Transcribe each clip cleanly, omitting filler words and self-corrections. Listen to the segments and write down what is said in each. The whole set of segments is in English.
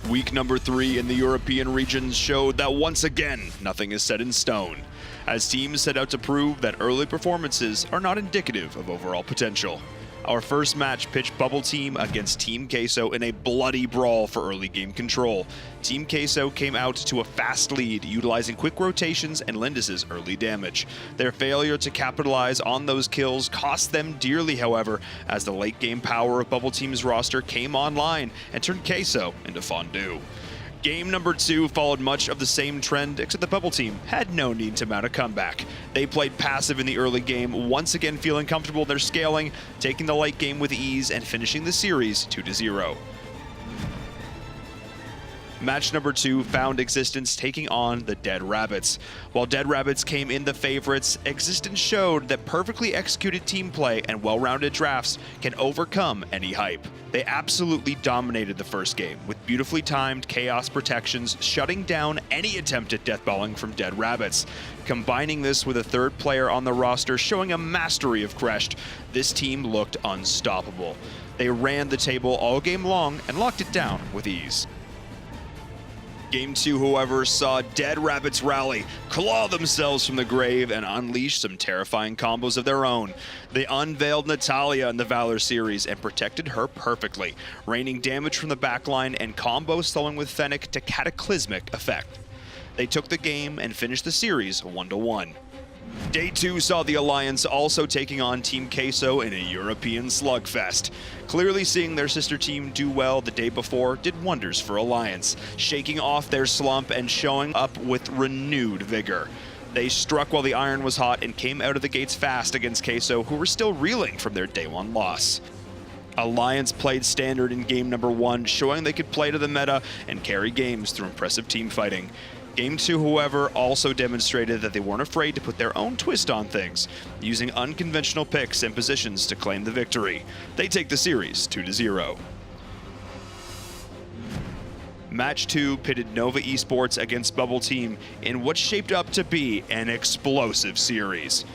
Week number 3 in the European regions showed that once again, nothing is set in stone, as teams set out to prove that early performances are not indicative of overall potential. Our first match pitched Bubble Team against Team Queso in a bloody brawl for early game control. Team Queso came out to a fast lead, utilizing quick rotations and Lindis' early damage. Their failure to capitalize on those kills cost them dearly, however, as the late game power of Bubble Team's roster came online and turned Queso into fondue. Game number 2 followed much of the same trend, except the Bubble Team had no need to mount a comeback. They played passive in the early game, once again feeling comfortable in their scaling, taking the late game with ease and finishing the series 2-0. Match number 2 found Existence taking on the Dead Rabbits. While Dead Rabbits came in the favorites, Existence showed that perfectly executed team play and well-rounded drafts can overcome any hype. They absolutely dominated the first game, with beautifully timed chaos protections shutting down any attempt at deathballing from Dead Rabbits. Combining this with a third player on the roster showing a mastery of Crest, this team looked unstoppable. They ran the table all game long and locked it down with ease. Game 2, however, saw Dead Rabbits rally, claw themselves from the grave, and unleash some terrifying combos of their own. They unveiled Natalia in the Valor series and protected her perfectly, raining damage from the backline and combo slowing with Fennec to cataclysmic effect. They took the game and finished the series 1-1. Day 2 saw the Alliance also taking on Team Queso in a European slugfest. Clearly seeing their sister team do well the day before did wonders for Alliance, shaking off their slump and showing up with renewed vigor. They struck while the iron was hot and came out of the gates fast against Queso, who were still reeling from their Day 1 loss. Alliance played standard in game number 1, showing they could play to the meta and carry games through impressive team fighting. Game 2, however, also demonstrated that they weren't afraid to put their own twist on things, using unconventional picks and positions to claim the victory. They take the series 2-0. Match 2 pitted Nova Esports against Bubble Team in what shaped up to be an explosive series.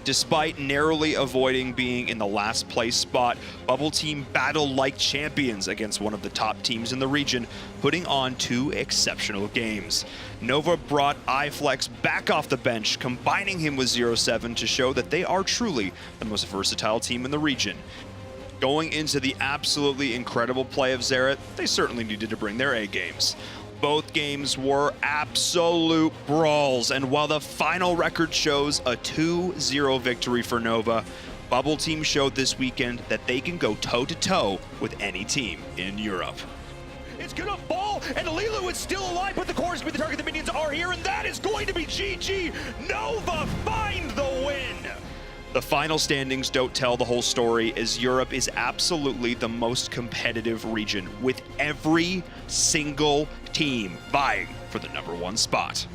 Despite narrowly avoiding being in the last place spot, Bubble Team battled like champions against one of the top teams in the region, putting on 2 exceptional games. Nova brought iFlex back off the bench, combining him with 0-7 to show that they are truly the most versatile team in the region. Going into the absolutely incredible play of Xerath, they certainly needed to bring their A games. Both games were absolute brawls, and while the final record shows a 2-0 victory for Nova, Bubble Team showed this weekend that they can go toe-to-toe with any team in Europe. It's gonna fall, and Lilu is still alive, but the cores with the target, the minions are here, and that is going to be GG. Nova find the win. The final standings don't tell the whole story, as Europe is absolutely the most competitive region, with every single team vying for the #1 spot.